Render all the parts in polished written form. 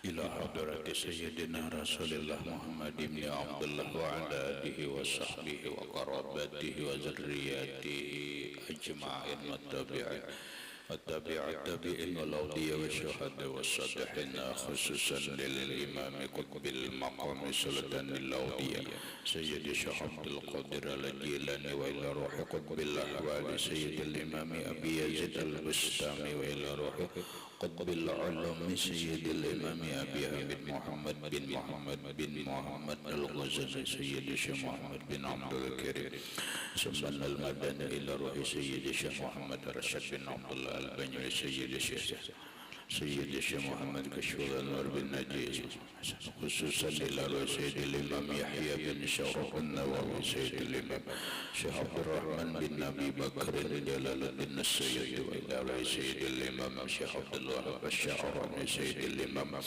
إلى حضرة سيدنا رسول الله محمد بن عبد الله وعلى آله وصحبه وقرابته وذرياته أجمعين والتابعين والأولياء والشهداء والصالحين خصوصا للإمام قطب المقام سلطان الأولياء سيد الشيخ عبد القادر الجيلاني وإلى روح قطب الأحوال سيد الإمام أبي يزيد البستامي وإلى روح قطب العلوم سيد الإمام أبي حميد محمد بن محمد الغزالي سيد الشيخ محمد بن عبد الكريم سمن المدني إلى روح سيد الشيخ محمد رشاد بن عبد الله البنيوي سيد الشيخ محمد كشف النور بن نجيب خصوصا إلى روح سيد الإمام يحيى بن شرف النووي سيد الإمام شيخ عبد الرحمن بن أبي بكر جلال الدين السيد وإلى روح سيد الإمام شيخ عبد الوهاب الشعراني سيد الإمام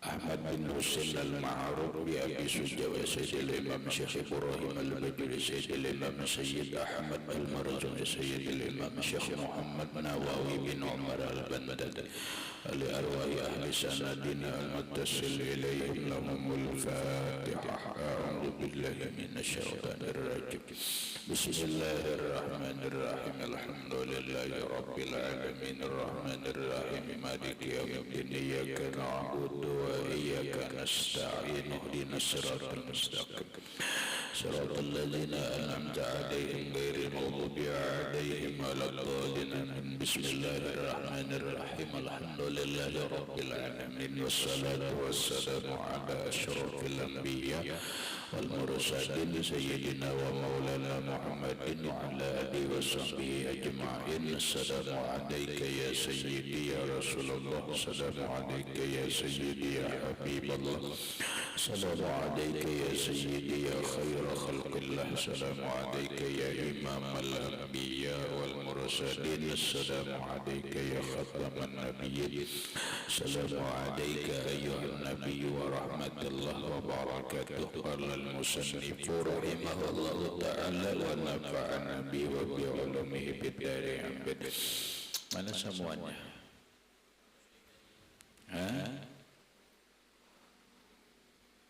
أحمد بن حسين المعروف بأبي سجوى سيد الإمام شيخ إبراهيم البجلي سيد الإمام سيد أحمد المرزوقي سيد الإمام شيخ محمد نواوي بن عمر البندد لأرواح أهل سندنا المتصل إليهم لهم الفاتحة أعوذ بالله من الشيطان الرجيم بسم الله الرحمن الرحيم الحمد لله رب العالمين الرحمن الرحيم مالك يوم الدين إياك نعبد وإياك نستعين اهدنا الصراط المستقيم صراط الذين أنعمت عليهم غير المغضوب عليهم ولا الضالين بسم الله الرحمن الرحيم الحمد لله رب العالمين والصلاة والسلام على أشرف الأنبياء والمرسلين سيدنا ومولانا محمد وعلى آله وصحبه أجمعين السلام عليك يا سيدي يا رسول الله السلام عليك يا سيدي يا حبيب الله السلام عليك يا سيدي يا خير خلق الله السلام عليك يا إمام الأنبياء والمرسلين السلام عليك يا ختم النبيين السلام عليك أيها النبي ورحمة الله وبركاته قال المصنف رحمه الله تعالى ونفعنا به وبعلومه بالدارين. Mana semuanya?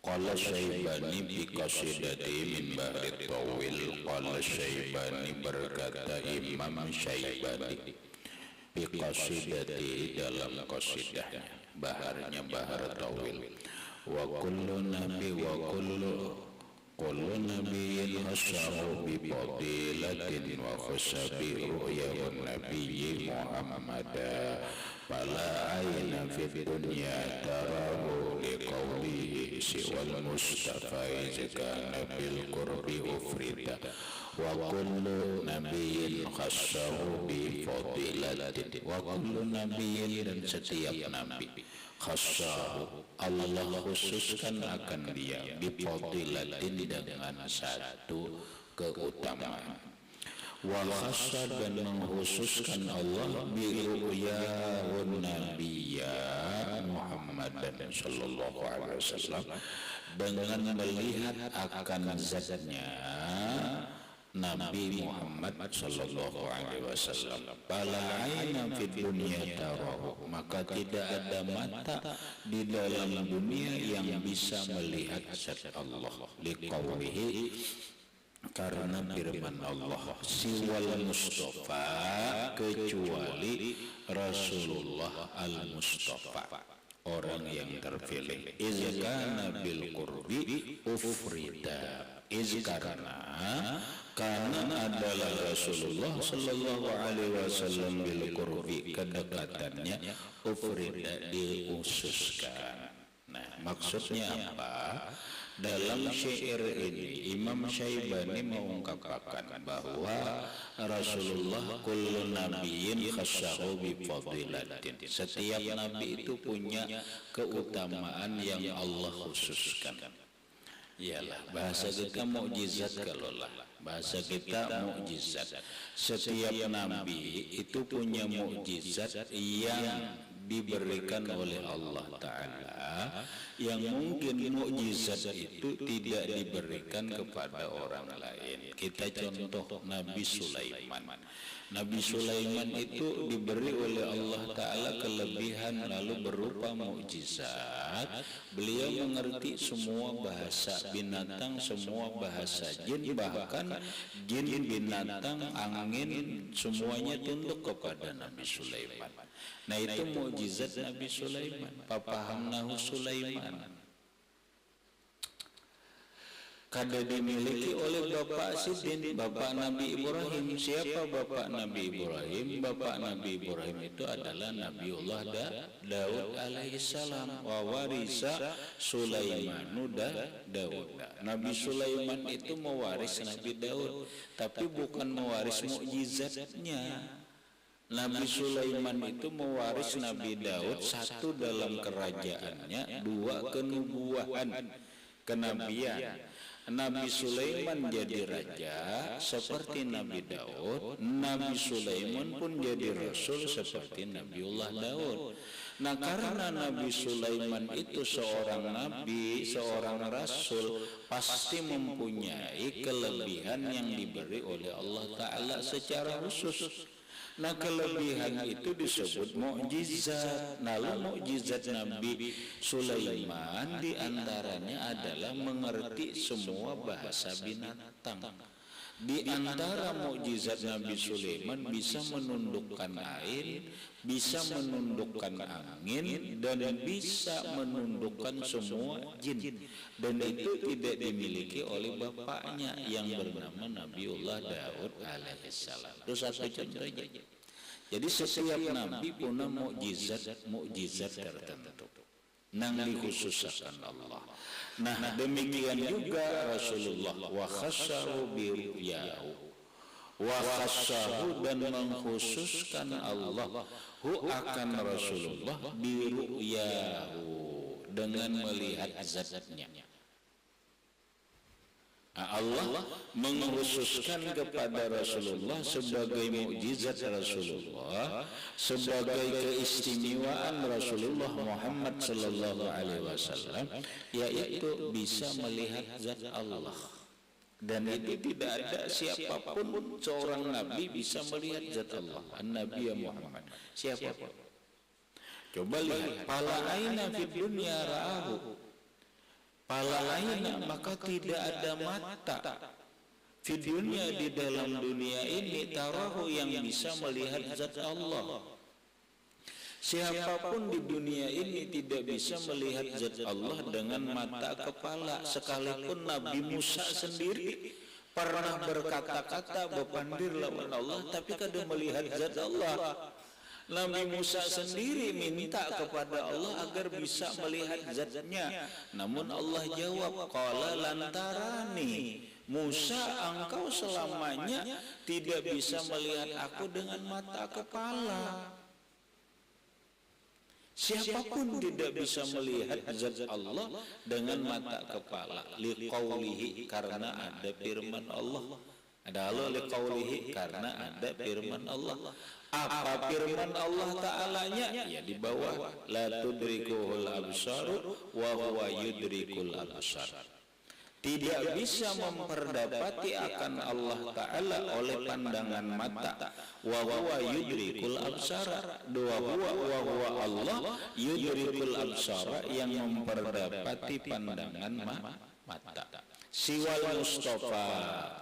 Qala Syaibani bi qasidati min bahri tawil. Qala Syaibani berkata Imam Syaibani bi qasidati dalam qasidahnya, baharnya bahar tawil. Wa kullu nabi wa kullu nabiyyin khasahu bi fadilatin wa khasabi ru'ya nabiyyi Muhammadan fala ayna fid dunya tarahu liqawlihi siwal mustafa izkana bil qurbi ufrida wa kullu nabiyyin khassahu bi fadilatin wa kullu nabiyyin dan setiap nabi khassahu Allah khususkan akan dia bi fadilatin dengan satu keutamaan wa khassa dan mengkhususkan Allah bi ru'yahun nabiyya Muhammadan sallallahu alaihi wasallam dengan melihat akan zatnya Nabi Muhammad sallallahu alaihi wasallam. Fala aina fid dunya tarahu, maka tidak ada mata di dalam dunia yang bisa melihat zat Allah. Liqaulihi, karena firman Allah siwal Mustafa, kecuali Rasulullah al-Mustafa, orang yang terpilih. Izkana bil qurbi ufrida, karena adalah Rasulullah sallallahu alaihi wasallam bil qurbi, kedekatannya ufrida, diususkan. Nah, maksudnya apa? Dalam syair ini Imam Syaibani mengungkapkan bahwa Rasulullah kullu nabiyyin khassahu bi fadilatin, setiap nabi itu punya keutamaan yang Allah khususkan. Iyalah bahasa kita mukjizat, kalau lah bahasa kita mukjizat. Setiap nabi itu punya mukjizat yang diberikan oleh Allah Ta'ala, yang mungkin mukjizat itu tidak diberikan kepada orang lain. Kita contoh Nabi Sulaiman. Nabi Sulaiman itu diberi oleh Allah Ta'ala kelebihan lalu berupa mukjizat. Beliau mengerti semua bahasa binatang, semua bahasa jin, bahkan jin, binatang, angin, semuanya tunduk kepada Nabi Sulaiman. Nah itu mukjizat Nabi Sulaiman. Papahamnahu Sulaiman. Kada dimiliki oleh Bapak Sidin, Bapak Nabi Ibrahim. Siapa Bapak Nabi Ibrahim? Bapak Nabi Ibrahim itu adalah Nabiullah Daud alaihissalam. Wa warisa Sulaimanu Daud. Nabi Sulaiman itu mewaris Nabi Daud, tapi bukan mewaris mukjizatnya. Nabi Sulaiman itu mewaris Nabi Daud, satu dalam kerajaannya, dua kenubuahan, kenabian. Nabi Sulaiman jadi raja seperti Nabi Daud, Nabi Sulaiman pun jadi rasul seperti Nabiullah Daud. Nah karena Nabi Sulaiman itu seorang nabi, seorang rasul, pasti mempunyai kelebihan yang diberi oleh Allah Ta'ala secara khusus. Nah kelebihan itu disebut mukjizat. Lalu mukjizat Nabi Sulaiman diantaranya adalah mengerti semua bahasa binatang. Di antara mukjizat Nabi Sulaiman bisa menundukkan air, bisa menundukkan angin, dan bisa menundukkan semua jin. Dan itu tidak dimiliki oleh bapaknya yang bernama Nabiullah Daud alaihissalam. Itu satu contohnya. Jadi setiap nabi punya mukjizat tertentu yang dikhususkan Allah. Nah demikian juga Rasulullah, wa khassahu bi ru'yahu, wa khassahu, dan mengkhususkan Allah akan Rasulullah bi ru'yahu, dengan melihat zatnya. Allah mengkhususkan kepada Rasulullah sebagai mukjizat Rasulullah, sebagai keistimewaan Rasulullah Muhammad sallallahu alaihi wasallam, yaitu bisa melihat zat Allah. Dan itu tidak ada siapapun seorang nabi bisa melihat zat Allah. An-Nabi Muhammad siapapun. Coba lihat, pala aina fid dunya ra'ahu, pala aina, maka tidak ada mata videonya di dalam dunia ini tarahu, yang bisa melihat zat Allah. Siapapun di dunia ini tidak bisa melihat zat Allah dengan mata kepala. Sekalipun Nabi Musa sendiri pernah berkata-kata berpandir lawan Allah, tapi kada melihat zat Allah. Nabi Musa sendiri minta kepada Allah agar bisa melihat zatnya, namun Allah jawab, qala lantarani, Musa engkau selamanya tidak bisa melihat aku dengan mata kepala. Siapapun tidak bisa melihat zat Allah dengan mata kepala. Liqaulihi, karena ada firman Allah. Ada Allah liqaulihi, karena ada firman Allah. Apa firman Allah Ta'alanya? Ya di bawah, la tudrikuhul absaru wa huwa yudrikul absar. Tidak bisa memperdapati akan Allah Ta'ala oleh pandangan mata. Wa huwa yudrikul absar. Wa huwa Allah yudrikul absar, yang memperdapati pandangan mata. Siwal Mustafa,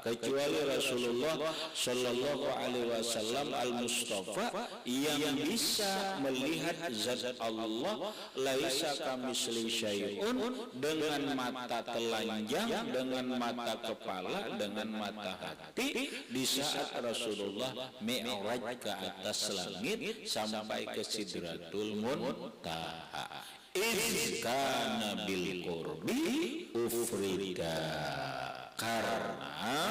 kecuali Rasulullah Sallallahu Alaihi Wasallam al-Mustafa, yang bisa melihat zat Allah, laisa kamisli syai'un, dengan mata telanjang, dengan mata kepala, dengan mata hati, di saat Rasulullah mi'raj ke atas langit sampai ke Sidratul Muntaha. Izkana bil qurbi ufrida, karena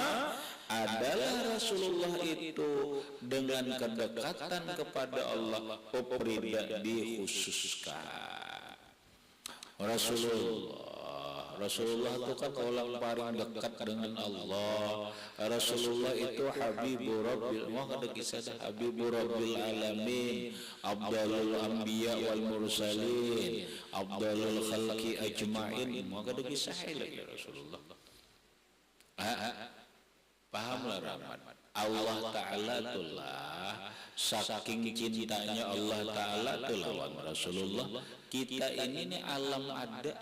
adalah Rasulullah itu dengan kedekatan kepada Allah ufrida, dikhususkan. Rasulullah itu kan orang paling dekat dengan Allah. Rasulullah itu Habibur Rabbil, mau ada kisah Habibur Rabbil Alamin, Abdalul Anbiya wal Mursalin, Abdalul Khalqi Ajma'in, mau ada kisah lagi Rasulullah. Pahamlah Rahmat. Allah Ta'ala itulah saking cintanya Allah Ta'ala itu lawan Rasulullah. Kita ini nih alam ada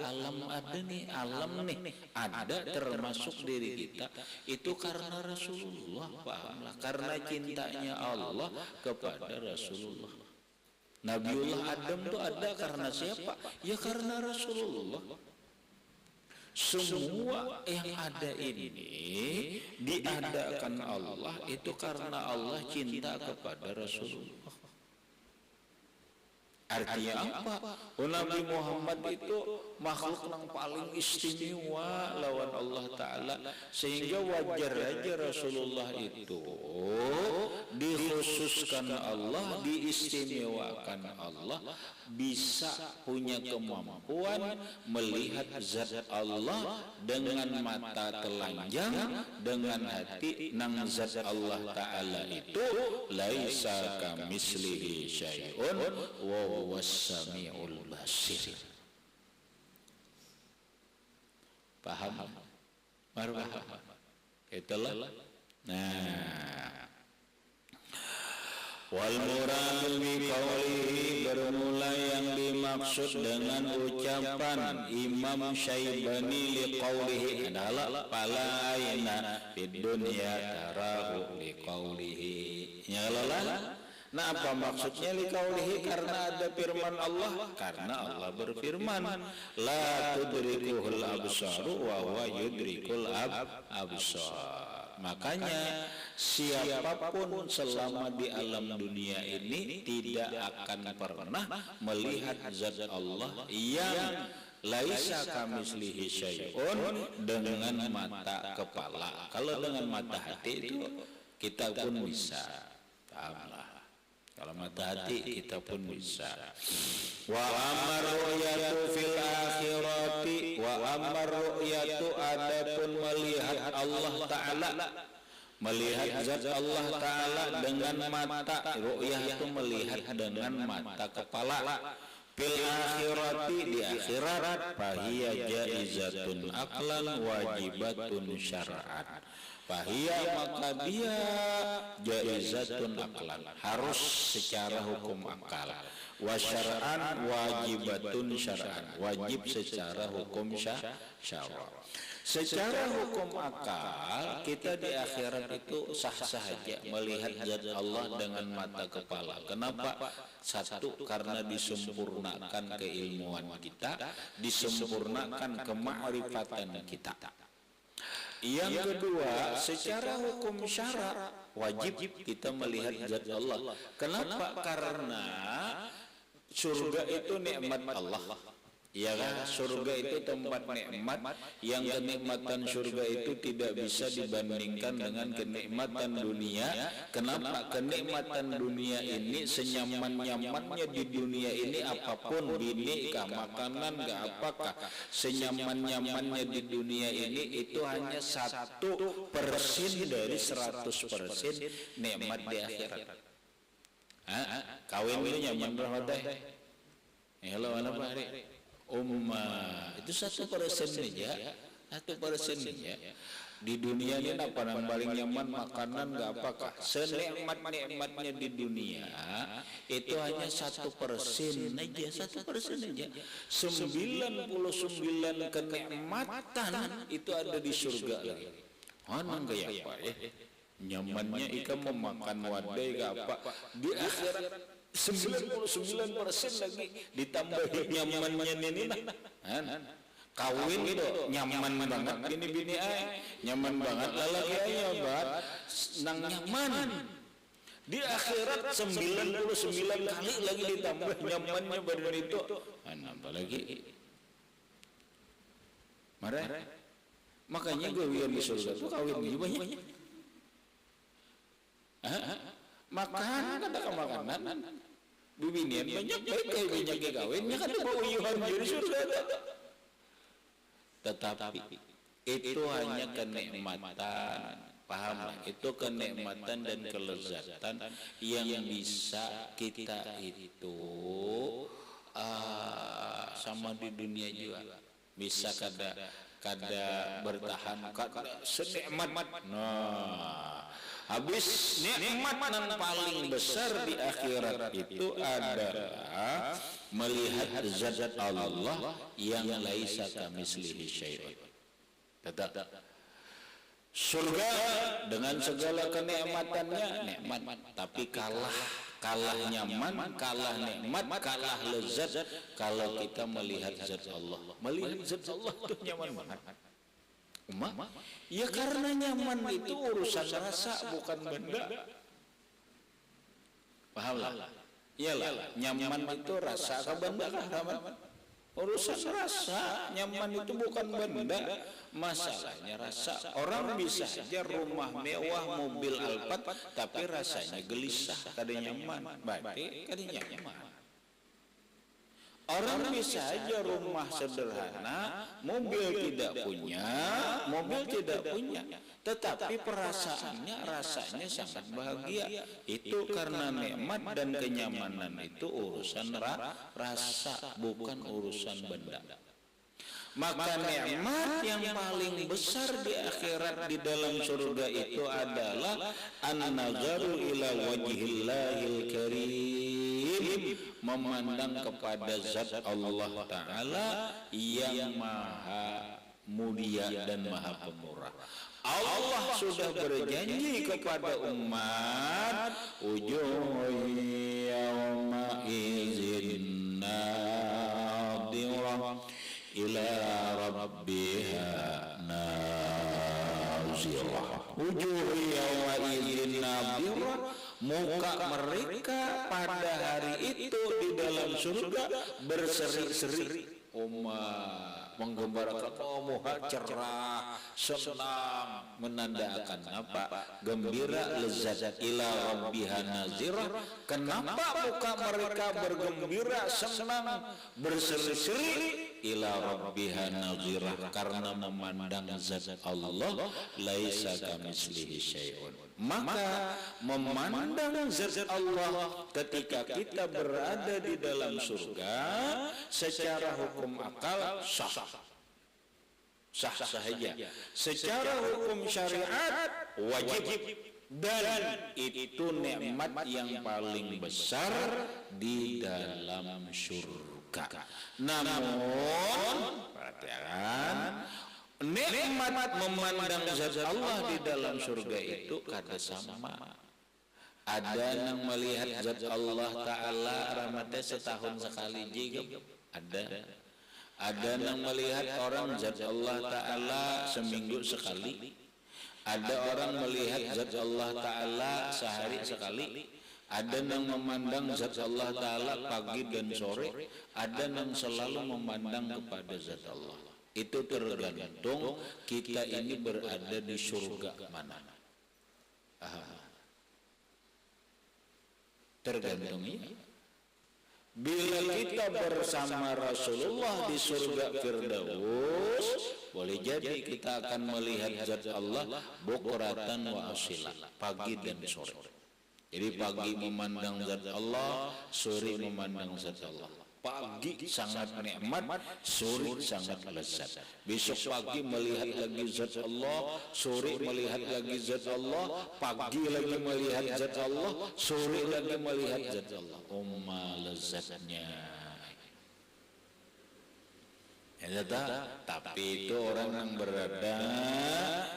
nih, alam nih ada termasuk diri kita itu karena Rasulullah. Pahamlah, karena cintanya Allah kepada Rasulullah. Nabiullah Adam itu ada karena siapa? Ya karena Rasulullah. Semua yang ada ini diadakan Allah itu karena Allah cinta kepada Rasulullah. Artinya apa? Nabi Muhammad itu makhluk yang paling istimewa lawan Allah Ta'ala, sehingga wajar aja Rasulullah itu dikhususkan Allah, diistimewakan Allah, bisa punya kemampuan melihat zat Allah dengan mata telanjang, dengan hati nang zat Allah Ta'ala itu laisa kamislihi syai'un wa huwas-sami'ul basir. Paham? Baru paham. Itulah. Nah, wal muradu bi qawlihi, bermula yang dimaksud dengan ucapan Imam Syaibani li qawlihi adalah pala aina fid dunya tarahu li qawlihi. Nyalalah. Nah, apa maksudnya li qawlihi? Karena ada firman Allah, karena Allah berfirman la tudrikuhul absaru wa huwa yudrikul absar. Makanya siapapun selama di alam dunia ini tidak akan pernah melihat zat Allah yang laisa kamislihi syai'un dengan mata kepala. Kalau dengan mata hati itu kita pun bisa. Pahamlah. Kalau mata hati kita pun bisa. Wa amar ru'yatu fil akhirati, wa amar ru'yatu, adapun melihat Allah Ta'ala, melihat zat Allah Ta'ala dengan mata, ru'yah itu melihat dengan mata kepala. Fil akhirati, di akhirat, fahiya jaizatun aqlan wajibatun syar'an. Fahiyya, maka dia jaizatun aqlan, harus secara hukum akal, wa syar'an wajibatun syar'an, wajib secara hukum syara'. Secara hukum akal kita di akhirat itu sah-sah saja melihat zat Allah dengan mata kepala. Kenapa? Satu, karena disempurnakan keilmuan kita, disempurnakan kemakrifatan kita. Yang kedua, secara hukum syara wajib kita melihat zat Allah. Kenapa? Karena surga itu nikmat Allah. Ya kan? Surga itu tempat nikmat, yang kenikmatan surga itu tidak bisa dibandingkan dengan kenikmatan dunia. Kenapa? Kenikmatan dunia ini senyaman-nyamannya di dunia ini, apapun, bini kah, makanan kah, apakah, senyaman-nyamannya di dunia ini itu hanya 1% dari 100% nikmat di akhirat. Kawin ini nyaman berapa teh? Hello, mana Pak? Itu 1% saja, 1% saja. Di dunia ini apa yang paling nyaman, makanan nggak apakah, senikmat-nikmatnya di dunia itu hanya 1% aja, 1% aja. 99 kenikmatan itu ada di surga lagi. Mana kayak apa ya? Nyamannya ikan memakan wadai nggak apa, di akhirat 99% lagi ditambahin nyamannya ini kawin gitu nyaman banget, bini nyaman banget, lalaki banget nang nyaman. Di akhirat 99 kali lagi ditambah nyamannya badan itu, nambah lagi. Marah. Makanya gue biar di surga tuh kawin banyak. Makan kata ke makanan bibinian banyak baik kayak banyak kawinnya kan bawa uyuhan jadi surga. tetapi itu hanya kenikmatan, paham? Itu kenikmatan dan kelezatan yang bisa kita itu sama di dunia juga bisa kada bertahan kada senikmat. Nah, habis nikmat yang paling besar di akhirat itu adalah melihat zat Allah yang laisa kamitslihi syai'un. Tetap surga dengan segala kenikmatannya nikmat, tapi kalah nyaman, kalah nikmat, kalah lezat kalau kita melihat zat Allah. Melihat zat Allah itu nyaman banget. Ya karena nyaman itu urusan rasa bukan benda. Pahamlah? Iyalah, nyaman itu rasa ke benda lah, urusan rasa. Nyaman itu bukan benda, masalahnya rasa. Orang bisa saja rumah mewah, mobil Alphard, tapi rasanya gelisah, kada nyaman, berarti kada nyaman. Orang bisa saja rumah sederhana, mobil tidak punya, tetapi perasaannya, rasanya sangat bahagia. Itu karena nikmat dan kenyamanan itu urusan rasa, bukan urusan benda. Maka nikmat yang paling besar di akhirat di dalam surga itu adalah an-nazaru ila wajhillahil karim, memandang kepada zat Allah Ta'ala yang maha mulia dan maha pemurah. Allah sudah berjanji kepada umat, wujuhun yawma idzin nadirah ila rabbiha nazirah. Wujuhun yawma idzin nadirah, muka mereka pada hari itu di dalam surga berseri-seri. Menggambarkan muka cerah, senang, menandakan apa? Gembira, lezat. Ila rabbiha nazirah. Kenapa muka mereka bergembira, senang, berseri-seri? Ila rabbiha nazirah, karena memandang zat Allah laisa kamitslihi syai'un. Maka memandang zat Allah ketika kita berada di dalam surga secara hukum akal sah saja, secara hukum syariat wajib, dan itu nikmat yang paling besar di dalam surga. Namun perhatikan, nikmat memandang zat Allah di dalam surga itu kada sama. Ada yang melihat zat Allah Ta'ala rahmatnya setahun sekali juga ada yang melihat orang zat Allah Ta'ala seminggu sekali, ada orang melihat zat Allah Ta'ala sehari sekali, ada yang memandang zat Allah Ta'ala pagi dan sore, ada yang selalu memandang kepada zat Allah. Itu tergantung kita ini berada di surga mana. Tergantung ini. Bila kita bersama Rasulullah di surga Firdaus, boleh jadi kita akan melihat zat Allah bukratan wa asila, pagi dan sore. Jadi pagi memandang zat Allah, sore memandang zat Allah. Pagi sangat nikmat, sore sangat lezat. Besok pagi melihat lagi zat Allah, sore melihat lagi zat Allah, pagi lagi melihat zat Allah, sore lagi melihat zat Allah. Lezatnya. Ya, tapi itu orang yang berada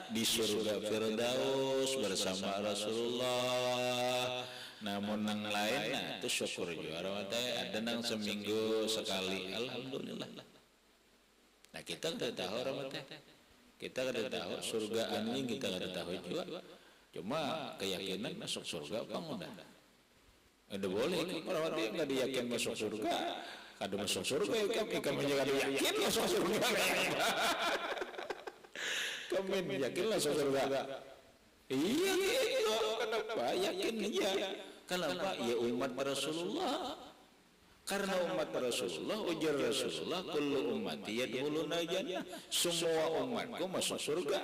di surga Firdaus bersama Rasulullah. Namun yang lain, itu syukur juga. Ada yang seminggu sekali, alhamdulillah. Nah kita tidak tahu kita tidak tahu surga ini, kita tidak tahu juga. Cuma keyakinan masuk surga apa enggak? Ada boleh kalau dia nggak diyakin masuk surga, kada masuk surga, kami juga yakin masuk surga. Kami yakin masuk surga. Iya itu kenapa yakin aja? Kenapa? Ya umat Rasulullah. Karena umat Rasulullah, ujar Rasulullah, kullu ummati yadkhuluna jannah, semua umatku masuk surga.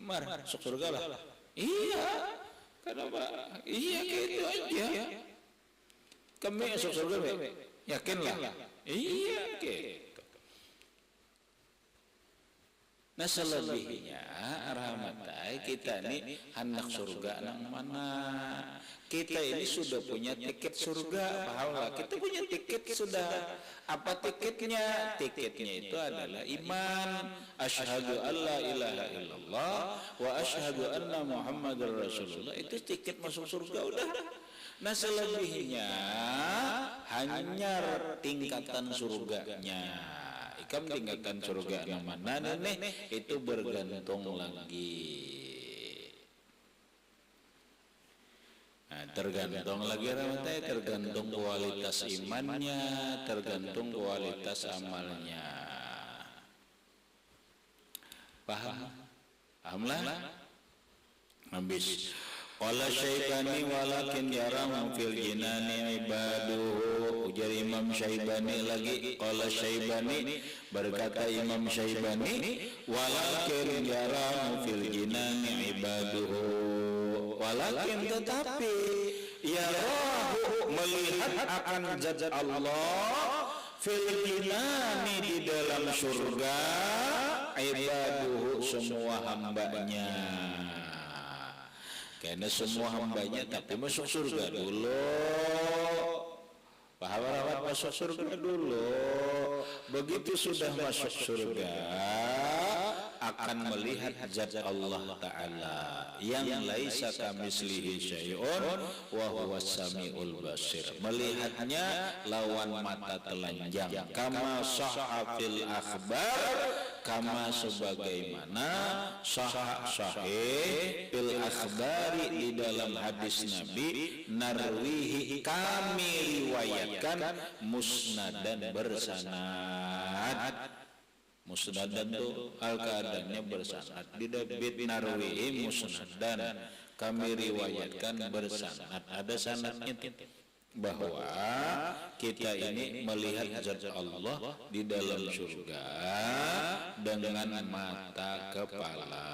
Masuk surga lah. Iya. Kenapa? Iya gitu aja. Kami masuk surga, yakinlah. Iya gitu. Nah selebihnya rahmatai kita ini hendak surga nang mana? Kita ini sudah punya tiket surga, pahala. Kita punya tiket sudah. Apa tiketnya? Tiketnya itu adalah iman. Asyhadu alla ilaha illallah wa asyhadu anna Muhammadar Rasulullah. Itu tiket masuk surga udah. Nah selebihnya hanya tingkatan surganya. Ikam tingkatan surga yang mana nih? Itu bergantung lagi. Nah, tergantung lagi rahmatnya, tergantung kualitas imannya, tergantung kualitas amalnya. Paham? Pahamlah? Habis. Qala Syaibani walakin jarang fil jinani ibaduhu. Ujar Imam Syaibani lagi. Qala Syaibani, berkata Imam Syaibani, walakin jarang fil jinani ibaduhu. Walakin tetapi yarahu, melihat akan zat Allah, fil jinani, di dalam surga, ibaduhu, semua hambanya. Karena semua hambanya tapi masuk surga dulu. Paham masuk surga dulu. Begitu sudah masuk surga, akan melihat zat Allah Ta'ala yang laisa kamitslihi syai'un wa huwas samiul basir. Melihatnya lawan mata telanjang. Kama sahafil akhbar, kama sebagaimana sahih fil akhbari, di dalam hadis Nabi, narwihi, kami riwayatkan, musnadan, bersanad. Musnadan itu keadaannya bersanad. Di David narwihi musnadan, kami riwayatkan bersanad. Ada sanadnya bahwa kita ini melihat zat Allah di dalam surga dengan mata kepala.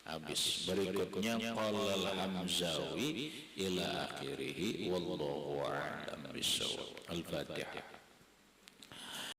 Habis. Berikutnya qala al-Hamzawi ila akhirih wallahu a'lam bissawab. Al-Fatihah.